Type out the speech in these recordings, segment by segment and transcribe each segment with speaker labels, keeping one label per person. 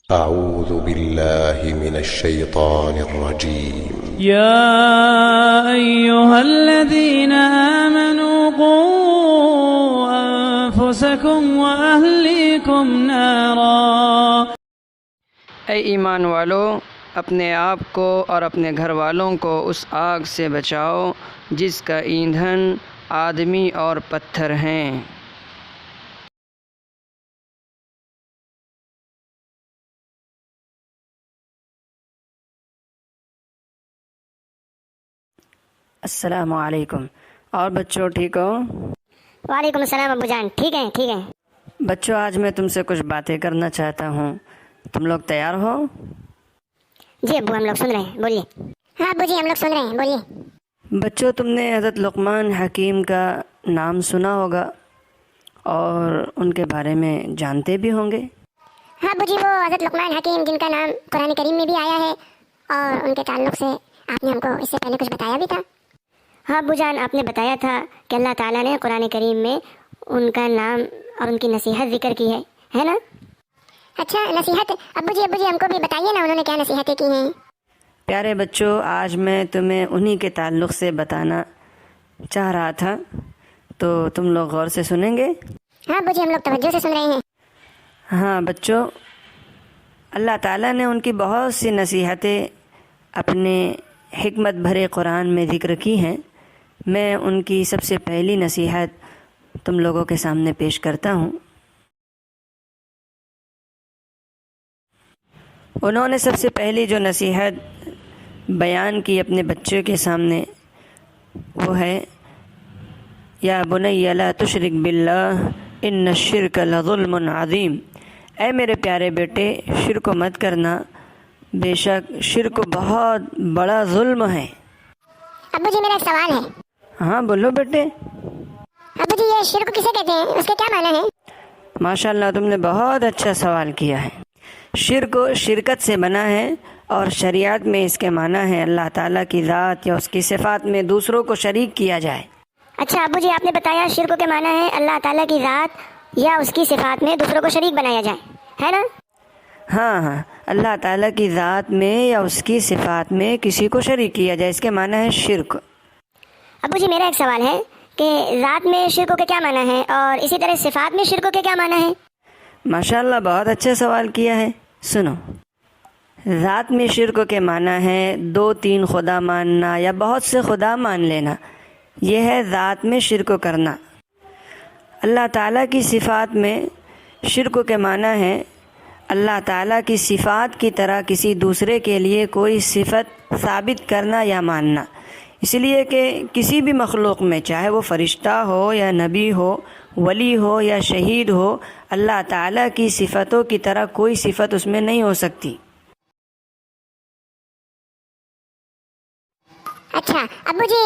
Speaker 1: أعوذ بالله من الشيطان الرجيم.
Speaker 2: يا أيها الذين آمنوا قوا أنفسكم وأهليكم نارا،
Speaker 3: اے ایمان والو، اپنے آپ کو اور اپنے گھر والوں کو اس آگ سے بچاؤ جس کا ایندھن آدمی اور پتھر ہیں۔ السلام علیکم۔ اور بچوں ٹھیک ہو؟
Speaker 4: وعلیکم السلام ابو جان، ٹھیک ہے۔
Speaker 3: بچوں آج میں تم سے کچھ باتیں کرنا چاہتا ہوں، تم لوگ تیار ہو؟
Speaker 4: جی ابو، ہم لوگ سن رہے ہیں، بولیے۔ ہاں ابو جی، ہم لوگ سن رہے ہیں، بولیے۔
Speaker 3: بچوں تم نے حضرت لقمان حکیم کا نام سنا ہوگا اور ان کے بارے میں جانتے بھی ہوں گے۔
Speaker 4: ہاں ابو جی، وہ حضرت لقمان حکیم جن کا نام قرآن کریم میں بھی آیا ہے، اور ان کے تعلق سے آپ نے ہم کو اس سے پہلے کچھ بتایا بھی تھا۔ ہاں ابو جان، آپ نے بتایا تھا کہ اللہ تعالیٰ نے قرآن کریم میں ان کا نام اور ان کی نصیحت ذکر کی ہے نا؟ اچھا، نصیحت ابو جی ہم کو بھی بتائیے نا، انہوں نے کیا نصیحتیں کی ہیں؟
Speaker 3: پیارے بچوں، آج میں تمہیں انہی کے تعلق سے بتانا چاہ رہا تھا، تو تم لوگ غور سے سنیں گے؟
Speaker 4: ہاں ابو جی، ہم لوگ توجہ سے سن رہے ہیں۔
Speaker 3: ہاں بچوں، اللہ تعالیٰ نے ان کی بہت سی نصیحتیں اپنے حکمت بھرے قرآن میں ذکر کی ہیں۔ میں ان کی سب سے پہلی نصیحت تم لوگوں کے سامنے پیش کرتا ہوں۔ انہوں نے سب سے پہلی جو نصیحت بیان کی اپنے بچے کے سامنے، وہ ہے یا بنی لا تشرک باللہ ان الشرک لظلم عظیم۔ اے میرے پیارے بیٹے، شرک مت کرنا، بے شک شرک بہت بڑا ظلم ہے۔
Speaker 4: ابو جی میرا ایک سوال ہے۔
Speaker 3: ہاں بولو بیٹے۔
Speaker 4: ابو جی، یہ شرک کسے کہتے ہیں؟ اس کا کیا معنی ہے؟
Speaker 3: ماشاءاللہ، تم نے بہت اچھا سوال کیا ہے۔ شرک شرکت سے بنا ہے، اور شریعت میں اس کے معنی ہے اللہ تعالیٰ کی ذات یا اس کی صفات میں دوسروں کو شریک کیا جائے۔
Speaker 4: اچھا ابو جی، آپ نے بتایا شرک کے معنی ہے اللہ تعالیٰ کی ذات یا اس کی صفات میں دوسروں کو شریک بنایا جائے، ہے نا؟
Speaker 3: ہاں، اللہ تعالیٰ کی ذات میں یا اس کی صفات میں کسی کو شریک کیا جائے، اس کے معنی ہے شرک۔
Speaker 4: ابو جی میرا ایک سوال ہے کہ ذات میں شرک کے کیا معنی ہے، اور اسی طرح صفات میں شرک کے کیا معنی ہے؟
Speaker 3: ماشاءاللہ، بہت اچھا سوال کیا ہے۔ سنو، ذات میں شرک کے معنی ہے 2-3 خدا ماننا یا بہت سے خدا مان لینا، یہ ہے ذات میں شرک کرنا۔ اللہ تعالیٰ کی صفات میں شرک کے معنی ہے اللہ تعالیٰ کی صفات کی طرح کسی دوسرے کے لیے کوئی صفت ثابت کرنا یا ماننا، اس لیے کہ کسی بھی مخلوق میں، چاہے وہ فرشتہ ہو یا نبی ہو، ولی ہو یا شہید ہو، اللہ تعالیٰ کی صفتوں کی طرح کوئی صفت اس میں نہیں ہو سکتی۔
Speaker 4: اچھا ابو جی،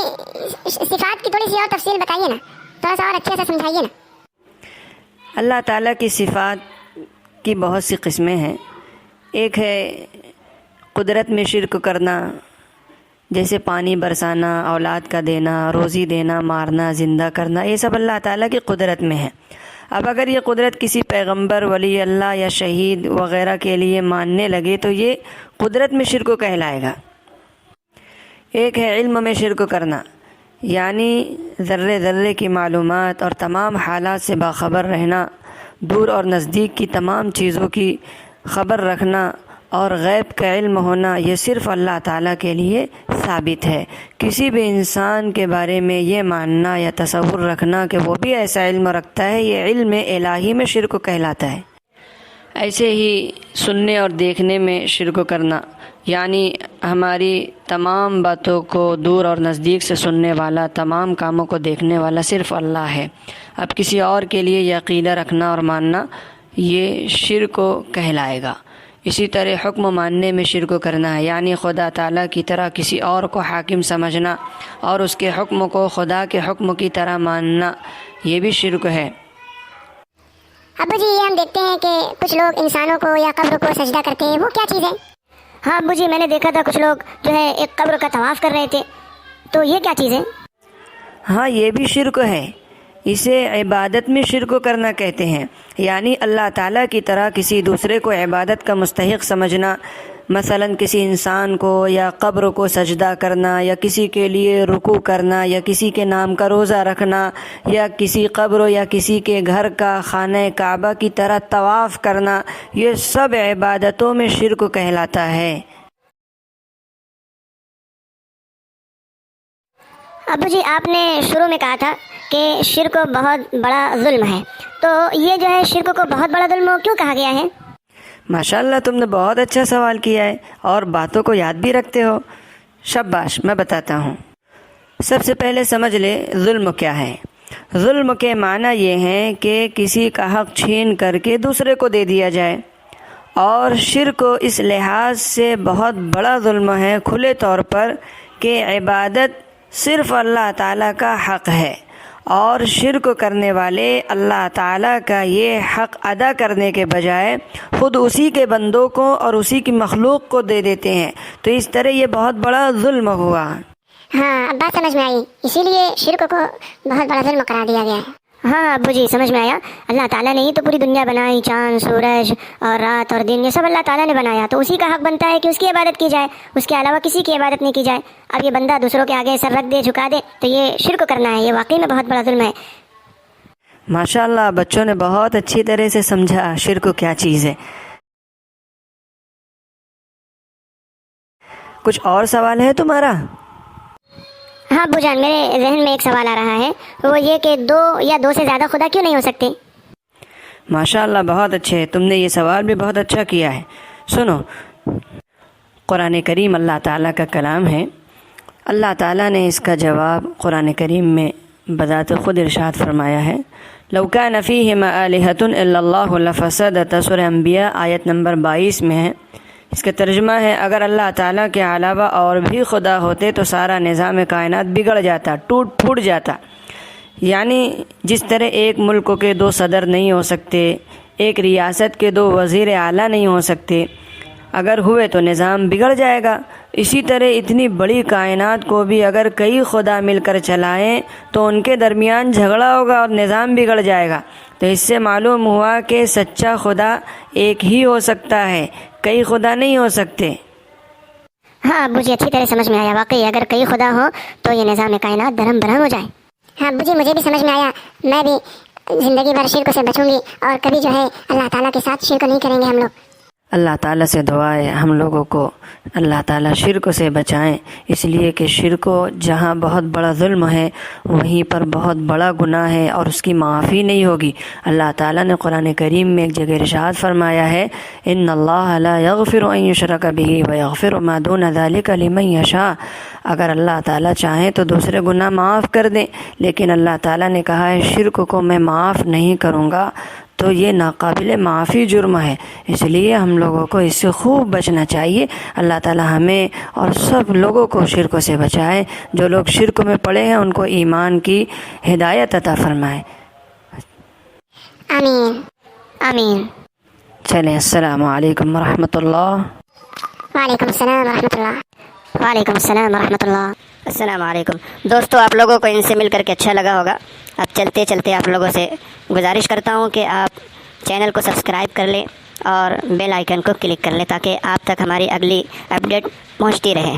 Speaker 4: صفات کی تھوڑی سی اور تفصیل بتائیے نا، تھوڑا سا اور اچھے سے سمجھائیے نا۔
Speaker 3: اللہ تعالیٰ کی صفات کی بہت سی قسمیں ہیں۔ ایک ہے قدرت میں شرک کرنا، جیسے پانی برسانا، اولاد کا دینا، روزی دینا، مارنا، زندہ کرنا، یہ سب اللہ تعالیٰ کی قدرت میں ہے۔ اب اگر یہ قدرت کسی پیغمبر، ولی اللہ یا شہید وغیرہ کے لیے ماننے لگے تو یہ قدرت میں شرک کہلائے گا۔ ایک ہے علم میں شرک کرنا، یعنی ذرے ذرے کی معلومات اور تمام حالات سے باخبر رہنا، دور اور نزدیک کی تمام چیزوں کی خبر رکھنا اور غیب کا علم ہونا، یہ صرف اللہ تعالیٰ کے لیے ثابت ہے۔ کسی بھی انسان کے بارے میں یہ ماننا یا تصور رکھنا کہ وہ بھی ایسا علم رکھتا ہے، یہ علم الہی میں شرک کہلاتا ہے۔ ایسے ہی سننے اور دیکھنے میں شرک کرنا، یعنی ہماری تمام باتوں کو دور اور نزدیک سے سننے والا، تمام کاموں کو دیکھنے والا صرف اللہ ہے۔ اب کسی اور کے لیے یہ عقیدہ رکھنا اور ماننا یہ شرک کہلائے گا۔ اسی طرح حکم ماننے میں شرک کرنا ہے، یعنی خدا تعالیٰ کی طرح کسی اور کو حاکم سمجھنا اور اس کے حکم کو خدا کے حکم کی طرح ماننا، یہ بھی شرک ہے۔
Speaker 4: ابو جی، یہ ہم دیکھتے ہیں کہ کچھ لوگ انسانوں کو یا قبر کو سجدہ کرتے ہیں، وہ کیا چیز ہے؟ ہاں ابو جی، میں نے دیکھا تھا کچھ لوگ جو ہے ایک قبر کا طواف کر رہے تھے، تو یہ کیا چیز ہے؟
Speaker 3: ہاں، یہ بھی شرک ہے۔ اسے عبادت میں شرک کرنا کہتے ہیں، یعنی اللہ تعالیٰ کی طرح کسی دوسرے کو عبادت کا مستحق سمجھنا، مثلا کسی انسان کو یا قبر کو سجدہ کرنا، یا کسی کے لیے رکوع کرنا، یا کسی کے نام کا روزہ رکھنا، یا کسی قبر یا کسی کے گھر کا خانہ کعبہ کی طرح طواف کرنا، یہ سب عبادتوں میں شرک کہلاتا ہے۔
Speaker 4: ابو جی، آپ نے شروع میں کہا تھا کہ شرک بہت بڑا ظلم ہے، تو یہ جو ہے شرک کو بہت بڑا ظلم کیوں کہا گیا ہے؟
Speaker 3: ماشاءاللہ، تم نے بہت اچھا سوال کیا ہے اور باتوں کو یاد بھی رکھتے ہو۔ شاباش، میں بتاتا ہوں۔ سب سے پہلے سمجھ لے ظلم کیا ہے۔ ظلم کے معنی یہ ہیں کہ کسی کا حق چھین کر کے دوسرے کو دے دیا جائے، اور شرک اس لحاظ سے بہت بڑا ظلم ہے کھلے طور پر کہ عبادت صرف اللہ تعالیٰ کا حق ہے، اور شرک کرنے والے اللہ تعالیٰ کا یہ حق ادا کرنے کے بجائے خود اسی کے بندوں کو اور اسی کی مخلوق کو دے دیتے ہیں، تو اس طرح یہ بہت بڑا ظلم ہوا۔
Speaker 4: ہاں، اب بات سمجھ میں آئی، اسی لیے شرک کو بہت بڑا ظلم قرار دیا گیا ہے۔ ہاں ابو جی، سمجھ میں آیا۔ اللہ تعالیٰ نے ہی تو پوری دنیا بنائی، چاند، سورج اور رات اور دن، یہ سب اللہ تعالیٰ نے بنایا، تو اسی کا حق بنتا ہے کہ اس کی عبادت کی جائے، اس کے علاوہ کسی کی عبادت نہیں کی جائے۔ اب یہ بندہ دوسروں کے آگے سر رکھ دے، جھکا دے، تو یہ شرک کرنا ہے، یہ واقعی میں بہت بڑا ظلم ہے۔
Speaker 3: ماشاءاللہ، بچوں نے بہت اچھی طرح سے سمجھا شرک کیا چیز ہے۔ کچھ اور سوال ہے تمہارا؟
Speaker 4: ہاں ابو جان، میرے ذہن میں ایک سوال آ رہا ہے، وہ یہ کہ دو یا دو سے زیادہ خدا کیوں نہیں ہو سکتے؟
Speaker 3: ماشاءاللہ، بہت اچھے، تم نے یہ سوال بھی بہت اچھا کیا ہے۔ سنو، قرآن کریم اللہ تعالیٰ کا کلام ہے۔ اللہ تعالیٰ نے اس کا جواب قرآن کریم میں بذات خود ارشاد فرمایا ہے، لو کان فیہما آلہۃ الا اللہ لفسدتا، سورہ انبیاء آیت نمبر 22 میں ہے۔ اس کا ترجمہ ہے، اگر اللہ تعالیٰ کے علاوہ اور بھی خدا ہوتے تو سارا نظام کائنات بگڑ جاتا، ٹوٹ پھوٹ جاتا۔ یعنی جس طرح ایک ملک کے دو صدر نہیں ہو سکتے، ایک ریاست کے دو وزیر اعلیٰ نہیں ہو سکتے، اگر ہوئے تو نظام بگڑ جائے گا، اسی طرح اتنی بڑی کائنات کو بھی اگر کئی خدا مل کر چلائیں تو ان کے درمیان جھگڑا ہوگا اور نظام بگڑ جائے گا۔ تو اس سے معلوم ہوا کہ سچا خدا ایک ہی ہو سکتا ہے، کئی خدا نہیں ہو سکتے۔
Speaker 4: ہاں ابو جی، اچھی طرح سمجھ میں آیا، واقعی اگر کئی خدا ہو تو یہ نظام کائنات درہم برہم ہو جائے۔ ہاں ابو جی، مجھے بھی سمجھ میں آیا، میں بھی زندگی بھر شرک سے بچوں گی، اور کبھی جو ہے اللہ تعالیٰ کے ساتھ شرک نہیں کریں گے ہم لوگ۔
Speaker 3: اللہ تعالیٰ سے دعا ہے ہم لوگوں کو اللہ تعالیٰ شرک سے بچائیں، اس لیے کہ شرک جہاں بہت بڑا ظلم ہے وہیں پر بہت بڑا گناہ ہے اور اس کی معافی نہیں ہوگی۔ اللہ تعالیٰ نے قرآن کریم میں ایک جگہ ارشاد فرمایا ہے، ان اللہ لا یغفر ان یشرک بہ ویغفر ما دون ذلک لمن یشاء، اگر اللہ تعالیٰ چاہیں تو دوسرے گناہ معاف کر دیں، لیکن اللہ تعالیٰ نے کہا ہے شرک کو میں معاف نہیں کروں گا، تو یہ ناقابل معافی جرم ہے، اس لیے ہم لوگوں کو اس سے خوب بچنا چاہیے۔ اللہ تعالی ہمیں اور سب لوگوں کو شرک سے بچائے، جو لوگ شرک میں پڑے ہیں ان کو ایمان کی ہدایت عطا فرمائے۔
Speaker 4: آمین آمین۔
Speaker 3: چلیں، السلام علیکم ورحمۃ اللہ۔
Speaker 4: وعلیکم السلام ورحمۃ اللہ۔ وعلیکم السلام ورحمۃ اللہ۔ السلام علیکم دوستو، آپ لوگوں کو ان سے مل کر کے اچھا لگا ہوگا۔ اب چلتے چلتے آپ لوگوں سے گزارش کرتا ہوں کہ آپ چینل کو سبسکرائب کر لیں اور بیل آئیکن کو کلک کر لیں تاکہ آپ تک ہماری اگلی اپڈیٹ پہنچتی رہے۔